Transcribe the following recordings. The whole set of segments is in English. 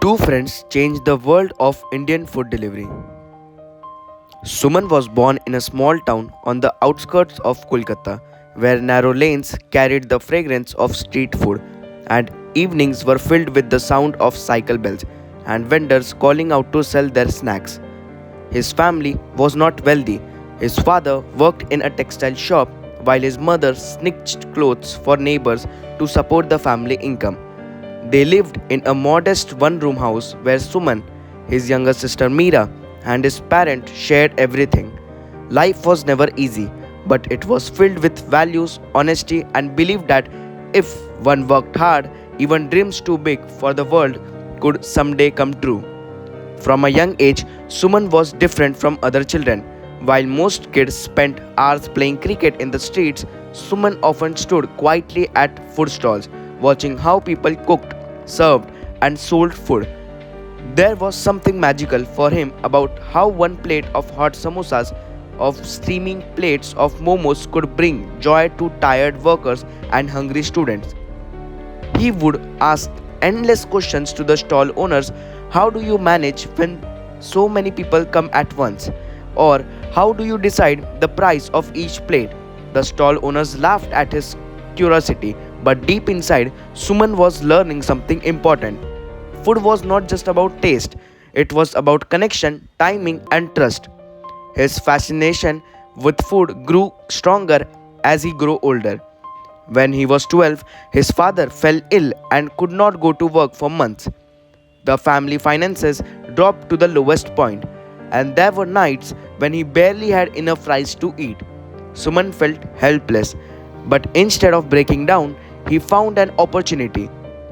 Two friends changed the world of Indian food delivery. Suman was born in a small town on the outskirts of Kolkata, where narrow lanes carried the fragrance of street food, and evenings were filled with the sound of cycle bells and vendors calling out to sell their snacks. His family was not wealthy. His father worked in a textile shop while his mother stitched clothes for neighbors to support the family income. They lived in a modest one room house where Suman, his younger sister Meera, and his parent shared everything. Life was never easy, but it was filled with values, honesty, and belief that if one worked hard, even dreams too big for the world could someday come true. From a young age, Suman was different from other children. While most kids spent hours playing cricket in the streets, Suman often stood quietly at food stalls, watching how people cooked, served, and sold food. There was something magical for him about how one plate of hot samosas, of steaming plates of momos could bring joy to tired workers and hungry students. He would ask endless questions to the stall owners: how do you manage when so many people come at once? Or how do you decide the price of each plate? The stall owners laughed at his curiosity, but deep inside, Suman was learning something important. Food was not just about taste, it was about connection, timing, and trust. His fascination with food grew stronger as he grew older. When he was 12, his father fell ill and could not go to work for months. The family finances dropped to the lowest point, and there were nights when he barely had enough rice to eat. Suman felt helpless, but instead of breaking down, he found an opportunity.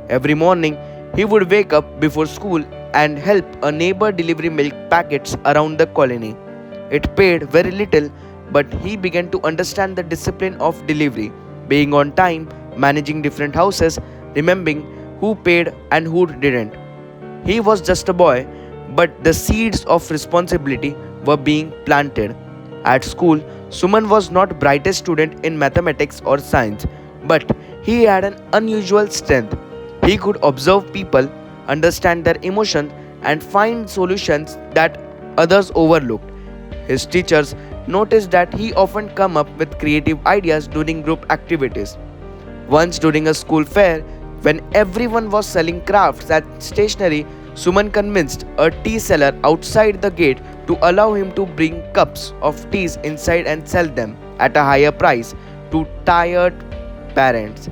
Every morning, he would wake up before school and help a neighbor deliver milk packets around the colony. It paid very little, but he began to understand the discipline of delivery, being on time, managing different houses, remembering who paid and who didn't. He was just a boy, but the seeds of responsibility were being planted. At school, Suman was not brightest student in mathematics or science, but he had an unusual strength. He could observe people, understand their emotions, and find solutions that others overlooked. His teachers noticed that he often come up with creative ideas during group activities. Once during a school fair, when everyone was selling crafts and stationery, Suman convinced a tea seller outside the gate to allow him to bring cups of teas inside and sell them at a higher price to tired parents.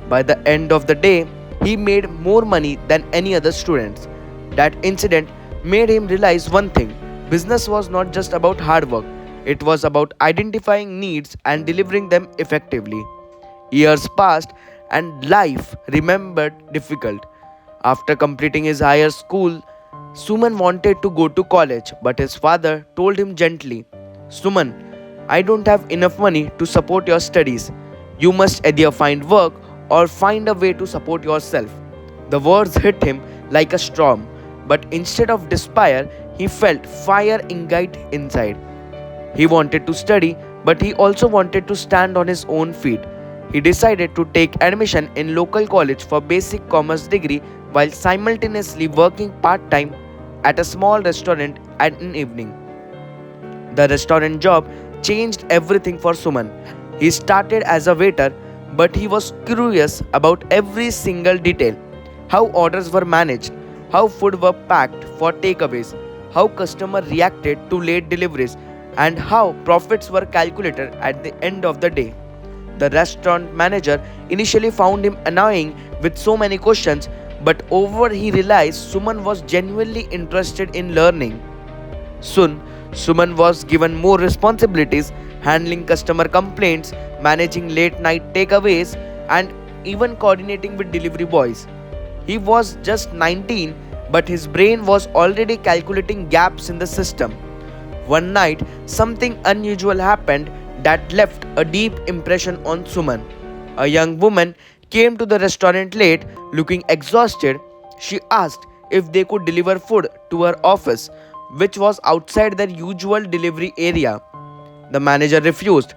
By the end of the day, he made more money than any other students. That incident made him realize one thing: business was not just about hard work, it was about identifying needs and delivering them effectively. Years passed and life remembered difficult. After completing his higher school, Suman wanted to go to college, but his father told him gently, "Suman, I don't have enough money to support your studies. You must either find work or find a way to support yourself." The words hit him like a storm, but instead of despair, he felt fire ignite inside. He wanted to study, but he also wanted to stand on his own feet. He decided to take admission in local college for basic commerce degree while simultaneously working part-time at a small restaurant at an evening. The restaurant job changed everything for Suman. He started as a waiter, but he was curious about every single detail: how orders were managed, how food were packed for takeaways, how customers reacted to late deliveries, and how profits were calculated at the end of the day. The restaurant manager initially found him annoying with so many questions, but over he realized Suman was genuinely interested in learning. Soon, Suman was given more responsibilities, handling customer complaints, managing late night takeaways, and even coordinating with delivery boys. He was just 19, but his brain was already calculating gaps in the system. One night, something unusual happened that left a deep impression on Suman. A young woman came to the restaurant late, looking exhausted. She asked if they could deliver food to her office, which was outside their usual delivery area. The manager refused,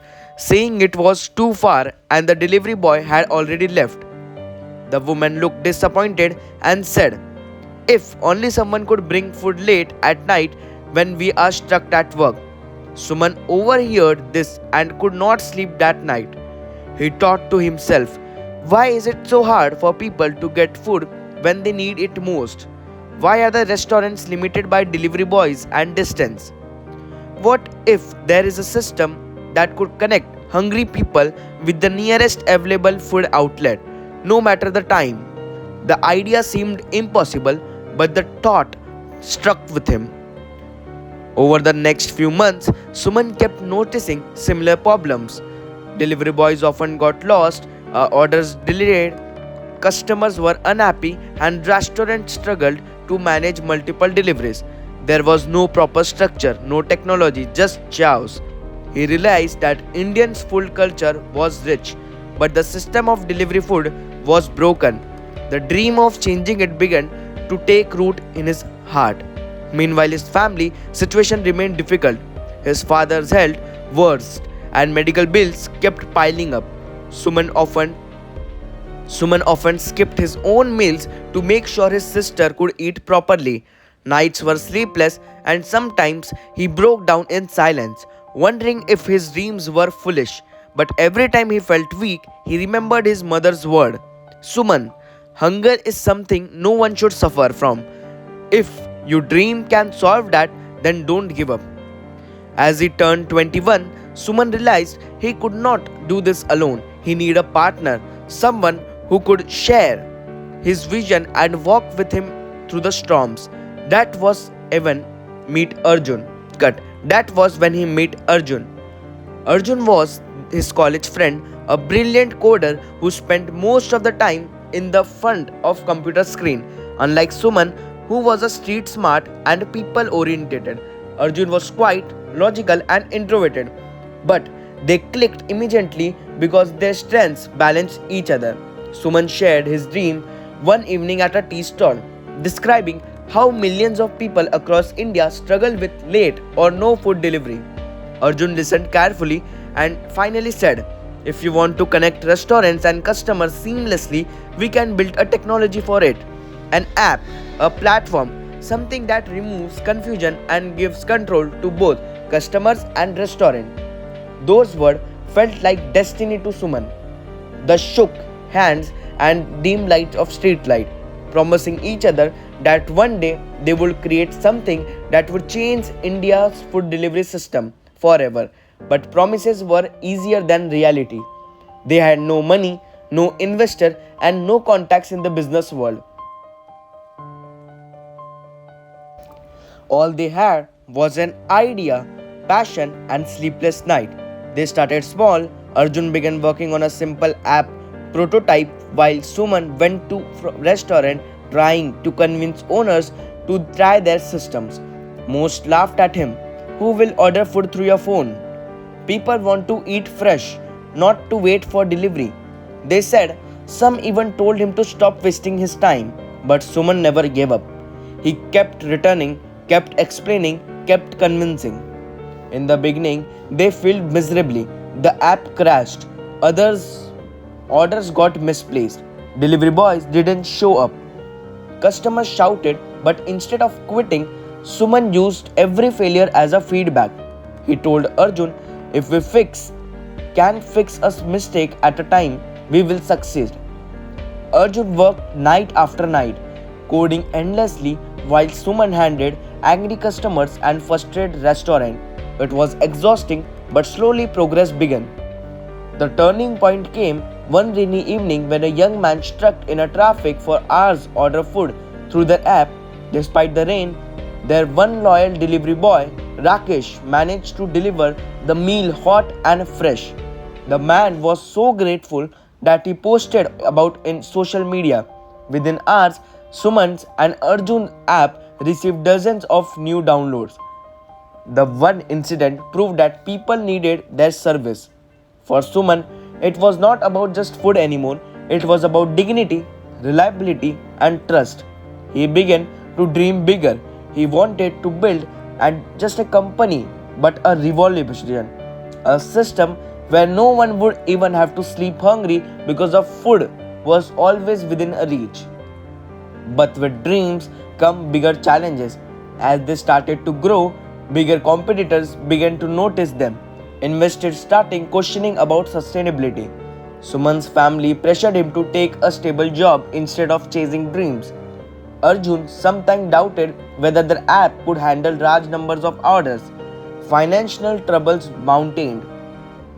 saying it was too far and the delivery boy had already left. The woman looked disappointed and said, if only someone could bring food late at night when we are stuck at work? Suman overheard this and could not sleep that night. He thought to himself, why is it so hard for people to get food when they need it most? Why are the restaurants limited by delivery boys and distance? What if there is a system that could connect hungry people with the nearest available food outlet, no matter the time? The idea seemed impossible, but the thought struck with him. Over the next few months, Suman kept noticing similar problems. Delivery boys often got lost, orders delayed, customers were unhappy, and restaurants struggled to manage multiple deliveries. There was no proper structure, no technology, just chaos. He realized that Indians' food culture was rich, but the system of delivery food was broken. The dream of changing it began to take root in his heart. Meanwhile, his family situation remained difficult. His father's health worsened and medical bills kept piling up. Suman often Suman often skipped his own meals to make sure his sister could eat properly. Nights were sleepless and sometimes he broke down in silence, wondering if his dreams were foolish. But every time he felt weak, he remembered his mother's word, Suman, hunger is something no one should suffer from. If your dream can solve that, then don't give up. As he turned 21, Suman realized he could not do this alone. He needed a partner, someone who could share his vision and walk with him through the storms. That was even meet Arjun. That was when he met Arjun. Arjun was his college friend, a brilliant coder who spent most of the time in the front of computer screen. Unlike Suman, who was a street smart and people oriented, Arjun was quiet, logical and introverted. But they clicked immediately because their strengths balanced each other. Suman shared his dream one evening at a tea stall, describing how millions of people across India struggle with late or no food delivery. Arjun listened carefully and finally said, if you want to connect restaurants and customers seamlessly, we can build a technology for it. An app, a platform, something that removes confusion and gives control to both customers and restaurant. Those words felt like destiny to Suman. They shook hands and dim lights of street light, promising each other that one day they would create something that would change India's food delivery system forever. But promises were easier than reality. They had no money, no investor, and no contacts in the business world. All they had was an idea, passion, and sleepless night. They started small. Arjun began working on a simple app prototype while Suman went to restaurant trying to convince owners to try their systems. Most laughed at him. Who will order food through your phone? People want to eat fresh, not to wait for delivery. They said. Some even told him to stop wasting his time. But Suman never gave up. He kept returning, kept explaining, kept convincing. In the beginning, they failed miserably. The app crashed. Orders got misplaced. Delivery boys didn't show up. Customers shouted, but instead of quitting, Suman used every failure as a feedback. He told Arjun, if we can fix a mistake at a time, we will succeed. Arjun worked night after night, coding endlessly while Suman handled angry customers and frustrated restaurants. It was exhausting, but slowly progress began. The turning point came one rainy evening when a young man stuck in a traffic for hours ordered food through the app. Despite the rain, their one loyal delivery boy, Rakesh, managed to deliver the meal hot and fresh. The man was so grateful that he posted about in social media. Within hours, Suman's and Arjun's app received dozens of new downloads. The one incident proved that people needed their service. For Suman, it was not about just food anymore, it was about dignity, reliability, and trust. He began to dream bigger. He wanted to build and just a company, but a revolution, a system where no one would even have to sleep hungry because of food was always within a reach. But with dreams come bigger challenges. As they started to grow, bigger competitors began to notice them. Investors starting questioning about sustainability. Suman's family pressured him to take a stable job instead of chasing dreams. Arjun sometimes doubted whether the app could handle large numbers of orders. Financial troubles mountained.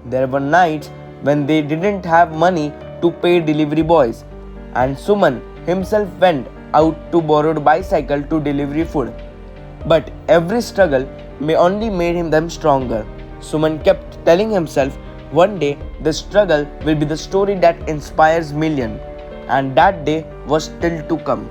There were nights when they didn't have money to pay delivery boys, and Suman himself went out to borrowed bicycle to deliver food. But every struggle may only made him them stronger. Suman kept telling himself, one day the struggle will be the story that inspires millions, and that day was still to come.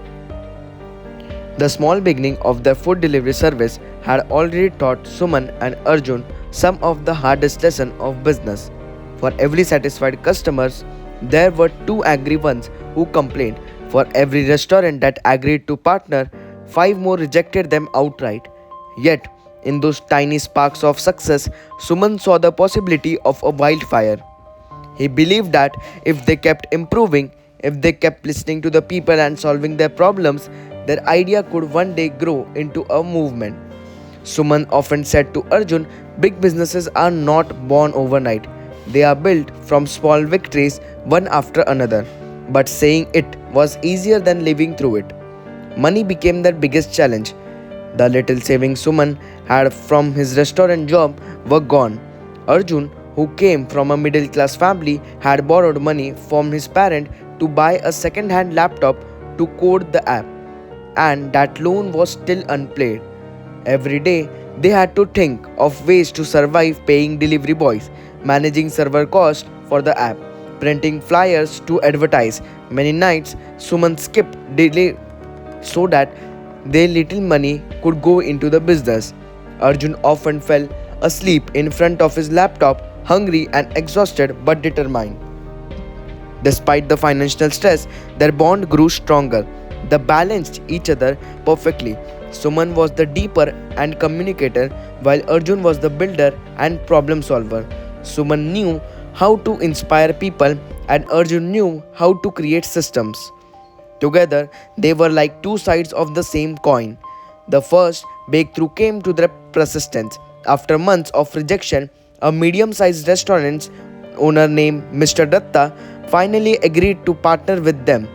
The small beginning of their food delivery service had already taught Suman and Arjun some of the hardest lessons of business. For every satisfied customers, there were two angry ones who complained. For every restaurant that agreed to partner, five more rejected them outright. Yet, in those tiny sparks of success, Suman saw the possibility of a wildfire. He believed that if they kept improving, if they kept listening to the people and solving their problems, their idea could one day grow into a movement. Suman often said to Arjun, big businesses are not born overnight. They are built from small victories, one after another. But saying it was easier than living through it. Money became their biggest challenge. The little savings Suman had from his restaurant job were gone. Arjun, who came from a middle class family, had borrowed money from his parent to buy a second hand laptop to code the app, and that loan was still unpaid. Every day, they had to think of ways to survive, paying delivery boys, managing server costs for the app, printing flyers to advertise. Many nights, Suman skipped daily so that their little money could go into the business. Arjun often fell asleep in front of his laptop, hungry and exhausted but determined. Despite the financial stress, their bond grew stronger. They balanced each other perfectly. Suman was the deeper and communicator, while Arjun was the builder and problem solver. Suman knew how to inspire people, and Arjun knew how to create systems. Together, they were like two sides of the same coin. The first breakthrough came to their persistence. After months of rejection, a medium sized restaurant owner named Mr. Datta finally agreed to partner with them.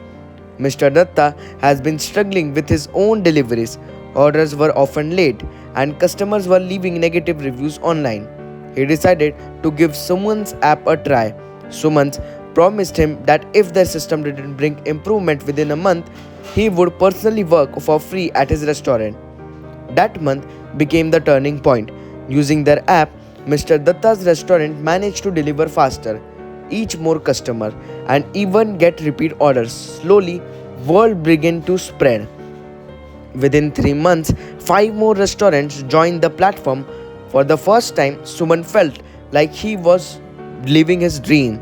Mr. Datta has been struggling with his own deliveries. Orders were often late, and customers were leaving negative reviews online. He decided to give Suman's app a try. Suman's promised him that if their system didn't bring improvement within a month, he would personally work for free at his restaurant. That month became the turning point. Using their app, Mr. Datta's restaurant managed to deliver faster, each more customer, and even get repeat orders. Slowly, word began to spread. Within 3 months, 5 more restaurants joined the platform. For the first time, Suman felt like he was living his dream.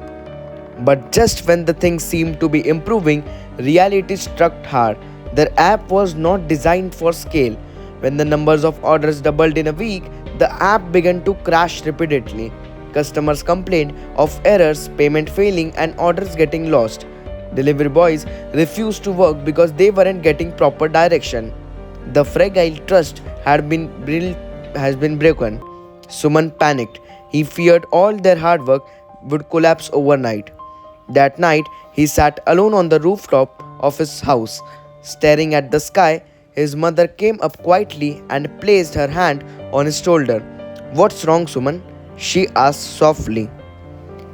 But just when the things seemed to be improving, reality struck hard. Their app was not designed for scale. When the numbers of orders doubled in a week, the app began to crash repeatedly. Customers complained of errors, payment failing, and orders getting lost. Delivery boys refused to work because they weren't getting proper direction. The fragile trust has been broken. Suman panicked. He feared all their hard work would collapse overnight. That night, he sat alone on the rooftop of his house, staring at the sky. His mother came up quietly and placed her hand on his shoulder. "What's wrong, Suman?" she asked softly.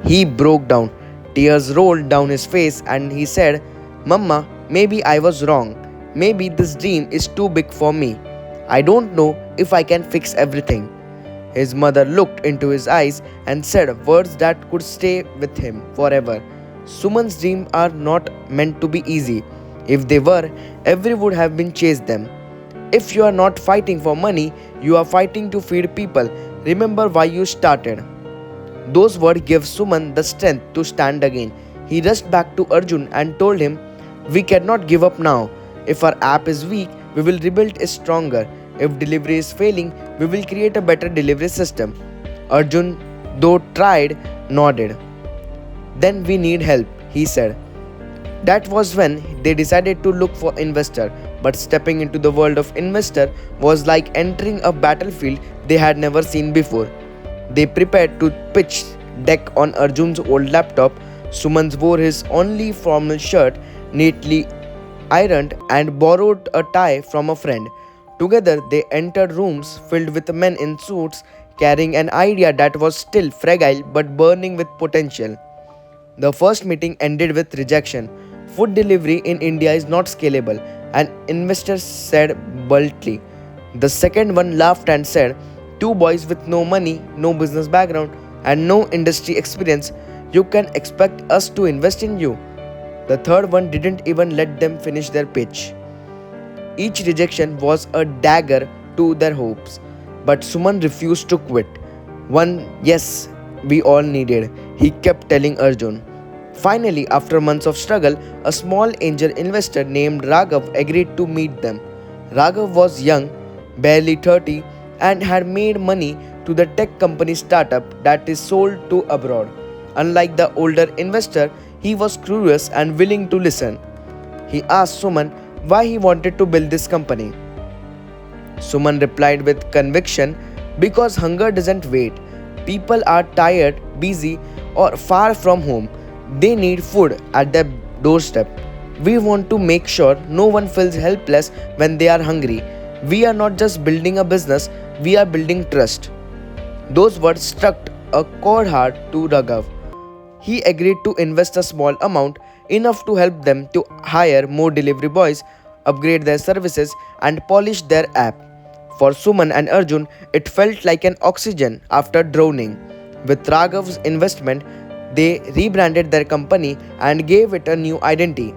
He broke down. Tears rolled down his face and he said, "Mama, maybe I was wrong. Maybe this dream is too big for me. I don't know if I can fix everything." His mother looked into his eyes and said words that could stay with him forever. Suman's dreams are not meant to be easy. If they were, everyone would have been chased them. If you are not fighting for money, you are fighting to feed people. Remember why you started. Those words gave Suman the strength to stand again. He rushed back to Arjun and told him, "We cannot give up now. If our app is weak, we will rebuild it stronger. If delivery is failing, we will create a better delivery system." Arjun, though tried, nodded. "Then we need help," he said. That was when they decided to look for investor, but stepping into the world of investor was like entering a battlefield they had never seen before. They prepared to pitch deck on Arjun's old laptop. Suman wore his only formal shirt, neatly ironed, and borrowed a tie from a friend. Together, they entered rooms filled with men in suits carrying an idea that was still fragile but burning with potential. The first meeting ended with rejection. Food delivery in India is not scalable, an investor said bluntly. The second one laughed and said, two boys with no money, no business background, and no industry experience, you can expect us to invest in you. The third one didn't even let them finish their pitch. Each rejection was a dagger to their hopes, but Suman refused to quit. One yes we all needed, he kept telling Arjun. Finally, after months of struggle, a small angel investor named Raghav agreed to meet them. Raghav was young, barely 30, and had made money to the tech company startup that is sold to abroad. Unlike the older investor, he was curious and willing to listen. He asked Suman why he wanted to build this company. Suman replied with conviction, because hunger doesn't wait. People are tired, busy, or far from home. They need food at their doorstep. We want to make sure no one feels helpless when they are hungry. We are not just building a business, we are building trust. Those words struck a chord hard to Raghav. He agreed to invest a small amount, enough to help them to hire more delivery boys, upgrade their services, and polish their app. For Suman and Arjun, it felt like an oxygen after drowning. With Raghav's investment, they rebranded their company and gave it a new identity.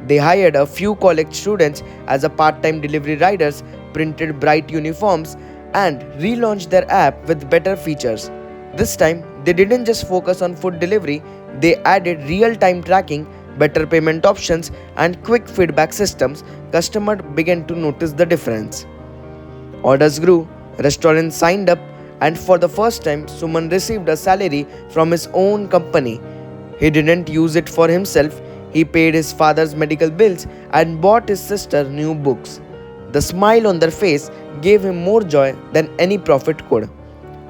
They hired a few college students as a part-time delivery riders, printed bright uniforms, and relaunched their app with better features. This time, they didn't just focus on food delivery, they added real-time tracking, better payment options, and quick feedback systems. Customers began to notice the difference. Orders grew, restaurants signed up, and for the first time, Suman received a salary from his own company. He didn't use it for himself, he paid his father's medical bills and bought his sister new books. The smile on their face gave him more joy than any profit could.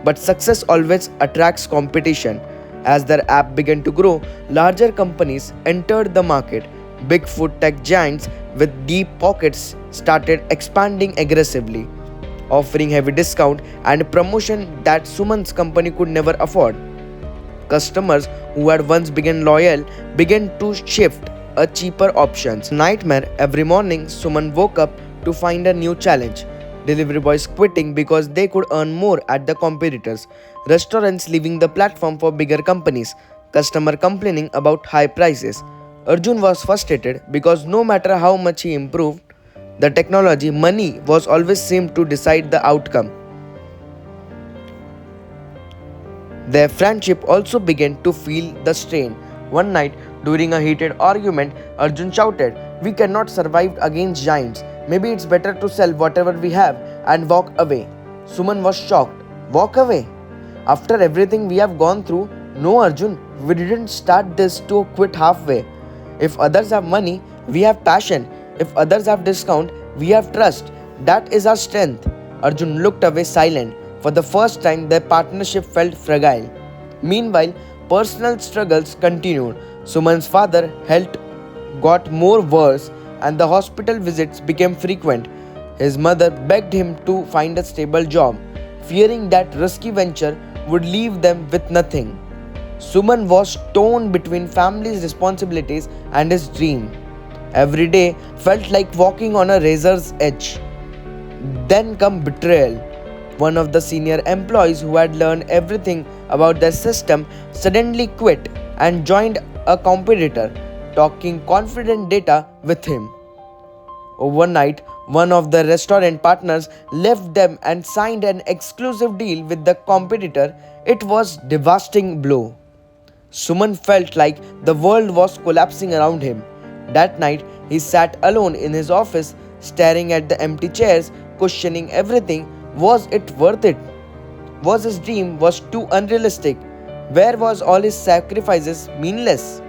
But success always attracts competition. As their app began to grow, larger companies entered the market. Big food tech giants with deep pockets started expanding aggressively, offering heavy discount and promotion that Suman's company could never afford. Customers who had once been loyal began to shift a cheaper options. Nightmare every morning, Suman woke up to find a new challenge. Delivery boys quitting because they could earn more at the competitors. Restaurants leaving the platform for bigger companies. Customer complaining about high prices. Arjun was frustrated because no matter how much he improved the technology, money was always seemed to decide the outcome. Their friendship also began to feel the strain. One night, during a heated argument, Arjun shouted, "We cannot survive against giants. Maybe it's better to sell whatever we have and walk away." Suman was shocked. Walk away? After everything we have gone through? No, Arjun, we didn't start this to quit halfway. If others have money, we have passion. If others have discount, we have trust. That is our strength. Arjun looked away silent. For the first time, their partnership felt fragile. Meanwhile, personal struggles continued. Suman's father health got more worse and the hospital visits became frequent. His mother begged him to find a stable job, fearing that risky venture would leave them with nothing. Suman was torn between family's responsibilities and his dream. Every day felt like walking on a razor's edge. Then come betrayal. One of the senior employees who had learned everything about their system suddenly quit and joined a competitor, talking confident data with him. Overnight, one of the restaurant partners left them and signed an exclusive deal with the competitor. It was a devastating blow. Suman felt like the world was collapsing around him. That night, he sat alone in his office, staring at the empty chairs, questioning everything. Was it worth it? Was his dream was too unrealistic? Where was all his sacrifices meaningless?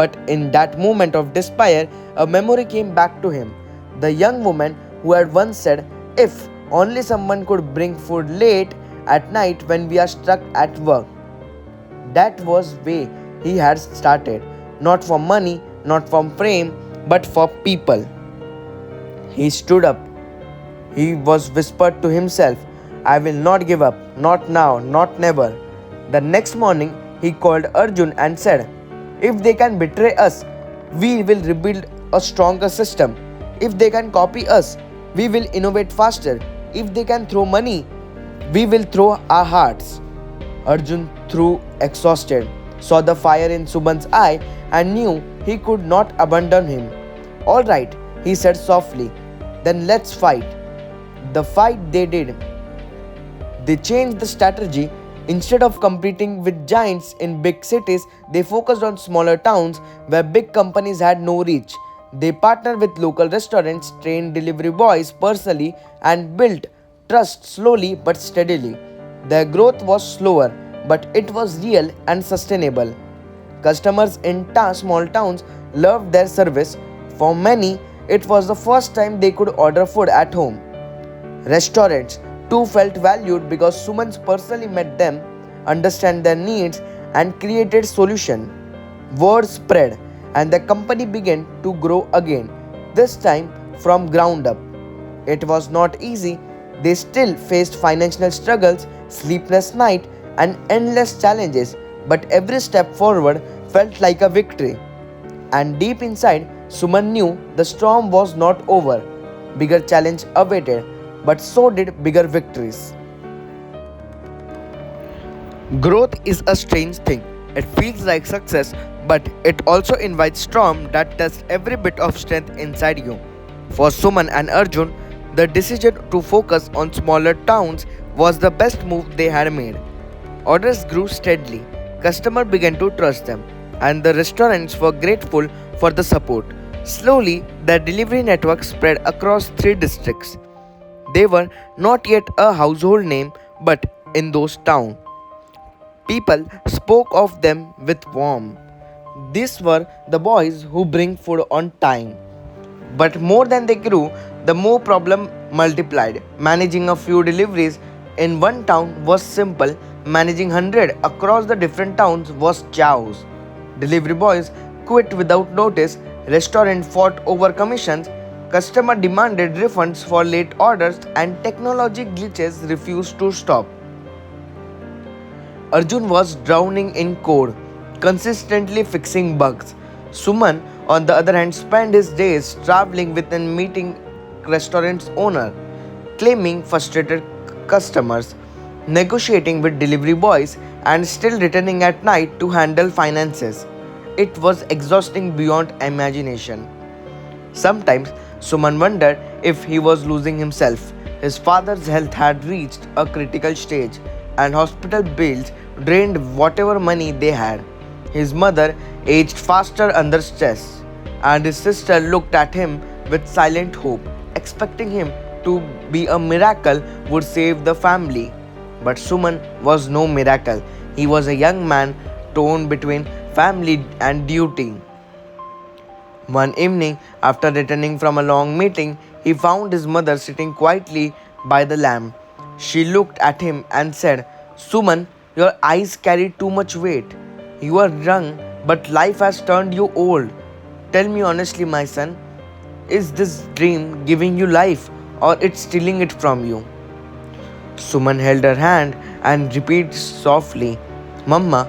But in that moment of despair, a memory came back to him. The young woman who had once said, "If only someone could bring food late at night when we are stuck at work." That was way he had started, not for money, not for fame, but for people. He stood up. He was whispered to himself, "I will not give up, not now, not never." The next morning, he called Arjun and said, "If they can betray us, we will rebuild a stronger system. If they can copy us, we will innovate faster. If they can throw money, we will throw our hearts." Arjun, through exhausted, saw the fire in Suman's eye and knew he could not abandon him. "All right," he said softly, "then let's fight." The fight they did. They changed the strategy. Instead of competing with giants in big cities, they focused on smaller towns where big companies had no reach. They partnered with local restaurants, trained delivery boys personally, and built trust slowly but steadily. Their growth was slower, but it was real and sustainable. Customers in small towns loved their service. For many, it was the first time they could order food at home. Restaurants too felt valued because Sumans personally met them, understand their needs, and created solutions. Word spread, and the company began to grow again, this time from ground up. It was not easy. They still faced financial struggles, sleepless nights, and endless challenges, but every step forward felt like a victory. And deep inside, Suman knew the storm was not over. Bigger challenge awaited, but so did bigger victories. Growth is a strange thing. It feels like success, but it also invites storm that tests every bit of strength inside you. For Suman and Arjun, the decision to focus on smaller towns was the best move they had made. Orders grew steadily, customers began to trust them, and the restaurants were grateful for the support. Slowly, their delivery network spread across 3 districts. They were not yet a household name, but in those towns, people spoke of them with warmth. These were the boys who bring food on time. But more than they grew, the more problem multiplied. Managing a few deliveries in one town was simple. Managing 100 across the different towns was chaos. Delivery boys quit without notice. Restaurant fought over commissions. Customer demanded refunds for late orders, and technology glitches refused to stop. Arjun was drowning in code, consistently fixing bugs. Suman, on the other hand, spent his days traveling with and meeting restaurant's owner, claiming frustrated customers, negotiating with delivery boys, and still returning at night to handle finances. It was exhausting beyond imagination. Sometimes Suman wondered if he was losing himself. His father's health had reached a critical stage, and hospital bills drained whatever money they had. His mother aged faster under stress, and his sister looked at him with silent hope, expecting him to be a miracle would save the family. But Suman was no miracle. He was a young man torn between family and duty. One evening, after returning from a long meeting, he found his mother sitting quietly by the lamp. She looked at him and said, "Suman, your eyes carry too much weight. You are young, but life has turned you old. Tell me honestly, my son, is this dream giving you life or it's stealing it from you?" Suman held her hand and repeated softly, "Mama,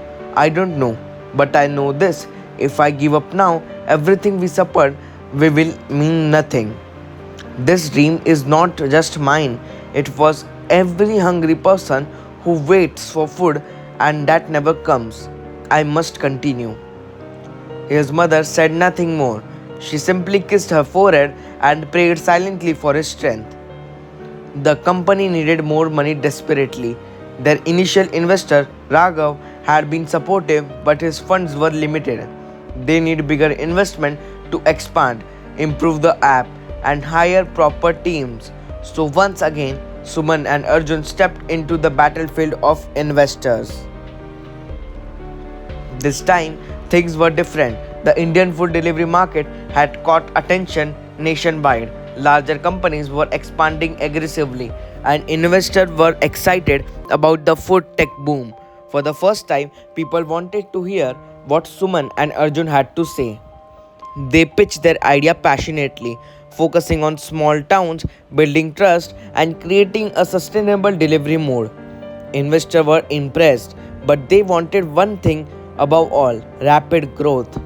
I don't know, but I know this. If I give up now, everything we suffered will mean nothing. This dream is not just mine, it was every hungry person who waits for food and that never comes. I must continue." His mother said nothing more. She simply kissed her forehead and prayed silently for his strength. The company needed more money desperately. Their initial investor, Raghav, had been supportive, but his funds were limited. They need bigger investment to expand, improve the app, and hire proper teams. So once again, Suman and Arjun stepped into the battlefield of investors. This time, things were different. The Indian food delivery market had caught attention nationwide. Larger companies were expanding aggressively, and investors were excited about the food tech boom. For the first time, people wanted to hear what Suman and Arjun had to say. They pitched their idea passionately, focusing on small towns, building trust, and creating a sustainable delivery mode. Investors were impressed, but they wanted one thing above all: rapid growth.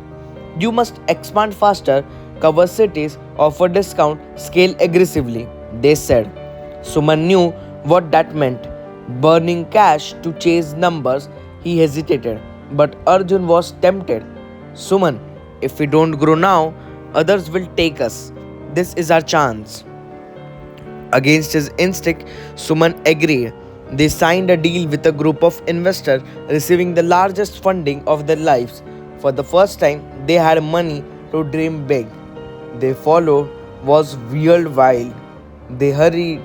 You must expand faster, cover cities, offer discount, scale aggressively, they said. Suman knew what that meant. Burning cash to chase numbers, he hesitated. But Arjun was tempted. Suman, if we don't grow now, others will take us. This is our chance. Against his instinct, Suman agreed. They signed a deal with a group of investors, receiving the largest funding of their lives. For the first time, they had money to dream big. They followed was real wild. They hurried.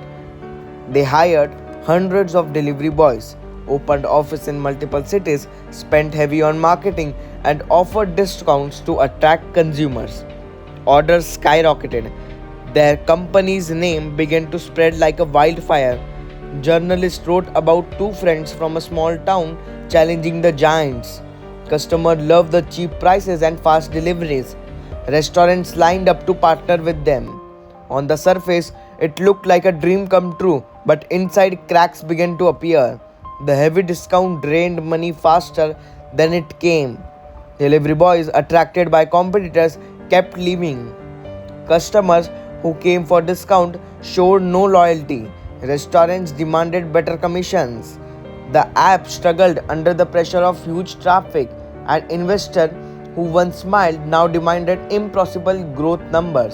They hired hundreds of delivery boys, opened office in multiple cities, spent heavy on marketing, and offered discounts to attract consumers. Orders skyrocketed. Their company's name began to spread like a wildfire. Journalists wrote about two friends from a small town challenging the giants. Customers loved the cheap prices and fast deliveries. Restaurants lined up to partner with them. On the surface, it looked like a dream come true, but inside cracks began to appear. The heavy discount drained money faster than it came. Delivery boys, attracted by competitors, kept leaving. Customers who came for discount showed no loyalty. Restaurants demanded better commissions. The app struggled under the pressure of huge traffic, and investors who once smiled now demanded impossible growth numbers.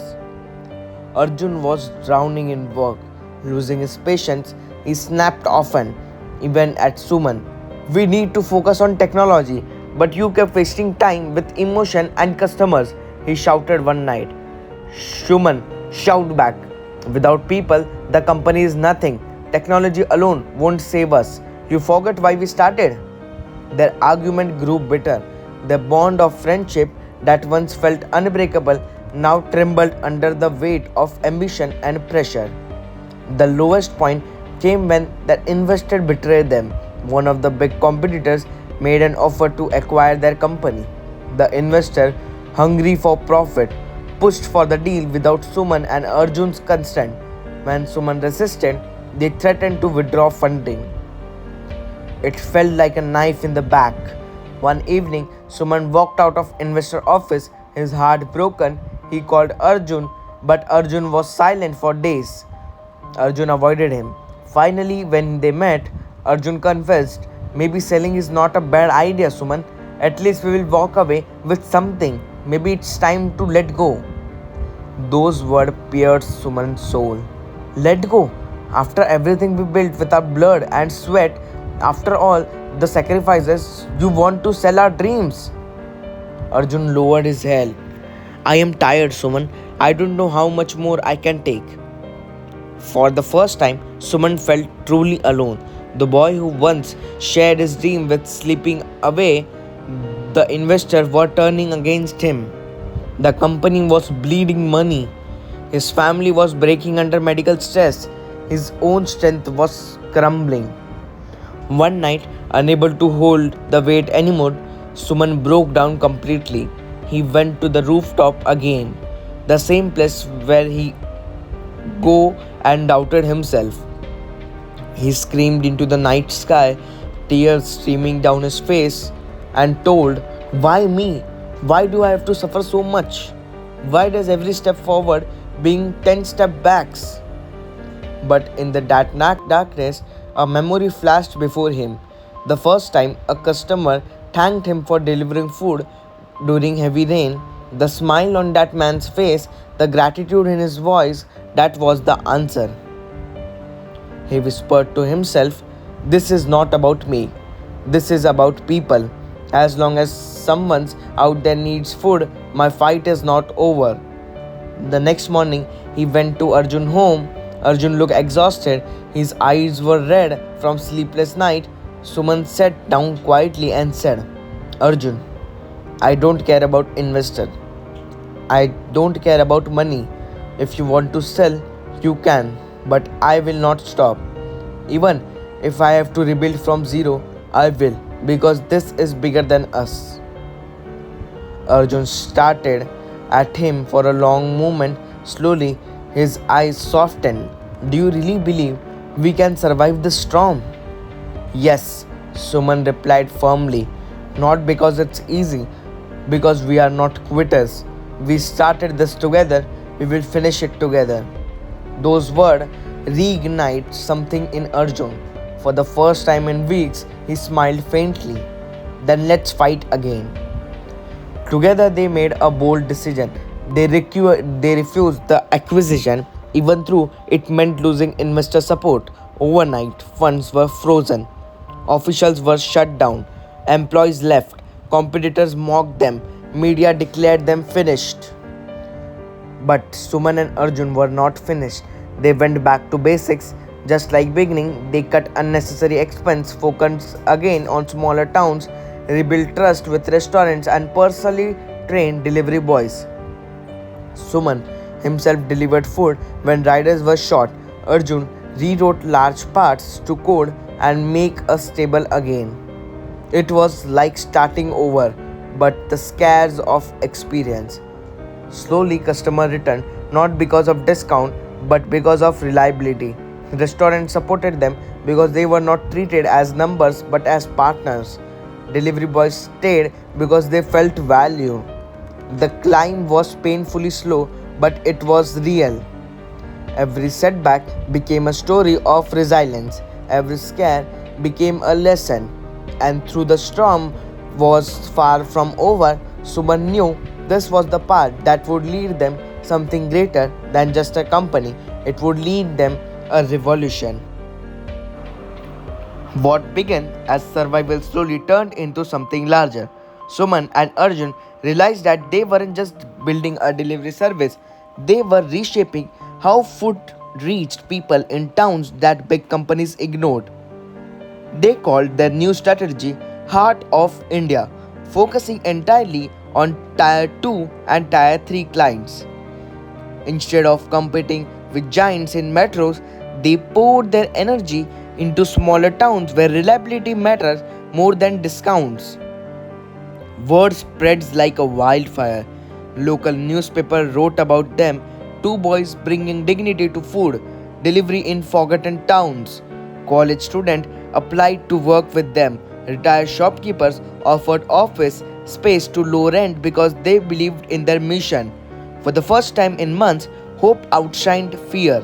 Arjun was drowning in work. Losing his patience, he snapped often, even at Suman. We need to focus on technology, but you kept wasting time with emotion and customers, he shouted one night. Suman shouted back. Without people, the company is nothing. Technology alone won't save us. You forget why we started. Their argument grew bitter. The bond of friendship that once felt unbreakable now trembled under the weight of ambition and pressure. The lowest point came when the investor betrayed them. One of the big competitors made an offer to acquire their company. The investor, hungry for profit, pushed for the deal without Suman and Arjun's consent. When Suman resisted, they threatened to withdraw funding. It felt like a knife in the back. One evening, Suman walked out of investor office, his heart broken. He called Arjun, but Arjun was silent for days. Arjun avoided him. Finally, when they met, Arjun confessed, maybe selling is not a bad idea, Suman. At least we will walk away with something. Maybe it's time to let go. Those words pierced Suman's soul. Let go? After everything we built with our blood and sweat, after all the sacrifices, you want to sell our dreams? Arjun lowered his head. I am tired, Suman. I don't know how much more I can take. For the first time, Suman felt truly alone. The boy who once shared his dream with slipping away, the investors were turning against him. The company was bleeding money. His family was breaking under medical stress. His own strength was crumbling. One night, unable to hold the weight anymore, Suman broke down completely. He went to the rooftop again, the same place where he go and doubted himself. He screamed into the night sky, tears streaming down his face, and told, why me? Why do I have to suffer so much? Why does every step forward being 10 steps backs? But in the darkness, a memory flashed before him. The first time a customer thanked him for delivering food during heavy rain, the smile on that man's face, the gratitude in his voice, that was the answer. He whispered to himself, this is not about me. This is about people. As long as someone out there needs food, my fight is not over. The next morning, he went to Arjun's home. Arjun looked exhausted. His eyes were red from sleepless night. Suman sat down quietly and said, Arjun, I don't care about investor. I don't care about money. If you want to sell, you can, but I will not stop. Even if I have to rebuild from zero, I will, because this is bigger than us. Arjun started at him for a long moment. Slowly, his eyes softened. Do you really believe we can survive the storm? Yes, Suman replied firmly. Not because it's easy, because we are not quitters. We started this together, we will finish it together. Those words reignite something in Arjun. For the first time in weeks, he smiled faintly. Then let's fight again. Together, they made a bold decision. They refused the acquisition, even though it meant losing investor support. Overnight, funds were frozen, officials were shut down, employees left, competitors mocked them, media declared them finished. But Suman and Arjun were not finished. They went back to basics. Just like beginning, they cut unnecessary expense, focused again on smaller towns, rebuilt trust with restaurants and personally trained delivery boys. Suman himself delivered food when riders were short. Arjun rewrote large parts to code and make us stable again. It was like starting over, but the scares of experience. Slowly, customer returned not because of discount but because of reliability. Restaurants supported them because they were not treated as numbers but as partners. Delivery boys stayed because they felt value. The climb was painfully slow, but it was real. Every setback became a story of resilience. Every scare became a lesson. And through the storm was far from over, Suman knew this was the path that would lead them something greater than just a company. It would lead them a revolution. What began as survival slowly turned into something larger. Suman and Arjun realized that they weren't just building a delivery service, they were reshaping how food reached people in towns that big companies ignored. They called their new strategy Heart of India, focusing entirely on Tier 2 and Tier 3 clients. Instead of competing with giants in metros, they poured their energy into smaller towns where reliability matters more than discounts. Word spreads like a wildfire. Local newspaper wrote about them, two boys bringing dignity to food delivery in forgotten towns. College students applied to work with them. Retired shopkeepers offered office space to low rent because they believed in their mission. For the first time in months, hope outshined fear.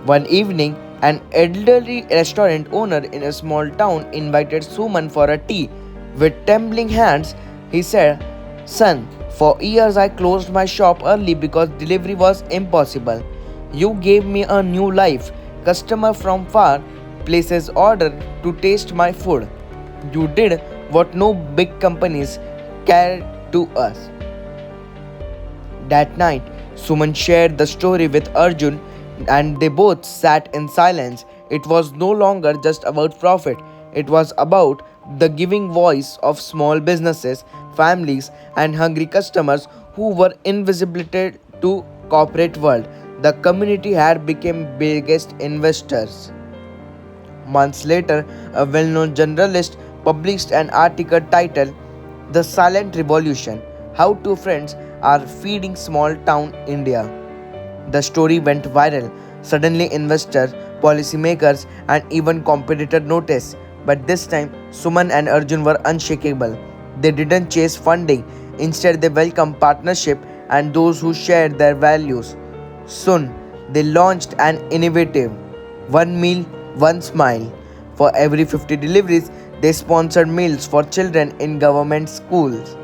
One evening, an elderly restaurant owner in a small town invited Suman for a tea. With trembling hands, he said, "Son, for years I closed my shop early because delivery was impossible. You gave me a new life. Customer from far places order to taste my food. You did what no big companies cared to us." That night, Suman shared the story with Arjun and they both sat in silence. It was no longer just about profit, it was about the giving voice of small businesses, families, and hungry customers who were invisible to corporate world. The community had become biggest investors. Months later, a well-known journalist published an article titled "The Silent Revolution: How Two Friends Are Feeding Small Town India." The story went viral. Suddenly, investors, policymakers, and even competitors noticed. But this time, Suman and Arjun were unshakable. They didn't chase funding. Instead, they welcomed partnership and those who shared their values. Soon, they launched an innovative "One Meal, One Smile." For every 50 deliveries, they sponsored meals for children in government schools.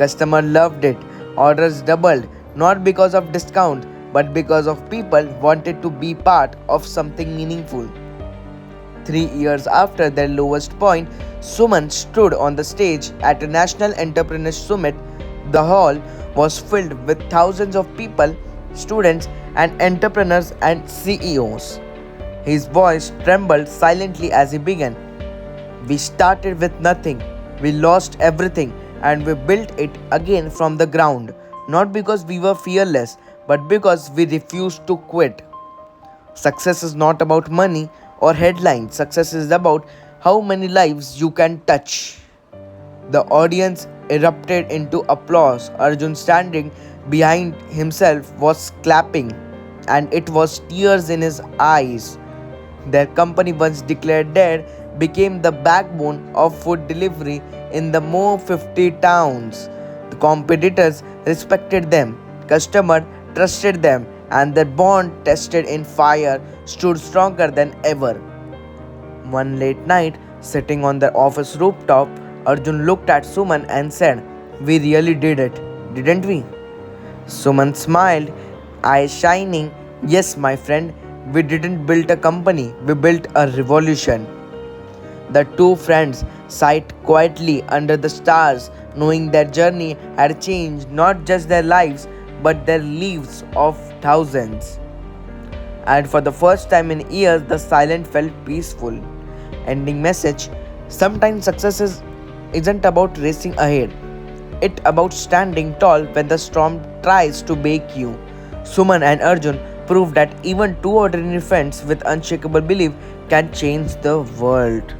Customers loved it. Orders doubled, not because of discount, but because of people wanted to be part of something meaningful. 3 years after their lowest point, Suman stood on the stage at a National Entrepreneurs Summit. The hall was filled with thousands of people, students, and entrepreneurs and CEOs. His voice trembled silently as he began. "We started with nothing. We lost everything. and we built it again from the ground, not because we were fearless, but because we refused to quit. Success is not about money or headlines, success is about how many lives you can touch. The audience erupted into applause. Arjun, standing behind himself, was clapping, and it was tears in his eyes. Their company, once declared dead, became the backbone of food delivery in the more 50 towns. The competitors respected them, customers trusted them, and their bond, tested in fire, stood stronger than ever. One late night, sitting on the office rooftop, Arjun looked at Suman and said, "We really did it, didn't we?" Suman smiled, eyes shining. "Yes, my friend, we didn't build a company, we built a revolution." The two friends sighed quietly under the stars, knowing their journey had changed not just their lives but their lives of thousands. And for the first time in years, the silence felt peaceful. Ending message: sometimes isn't about racing ahead, it's about standing tall when the storm tries to bake you. Suman and Arjun proved that even two ordinary friends with unshakable belief can change the world.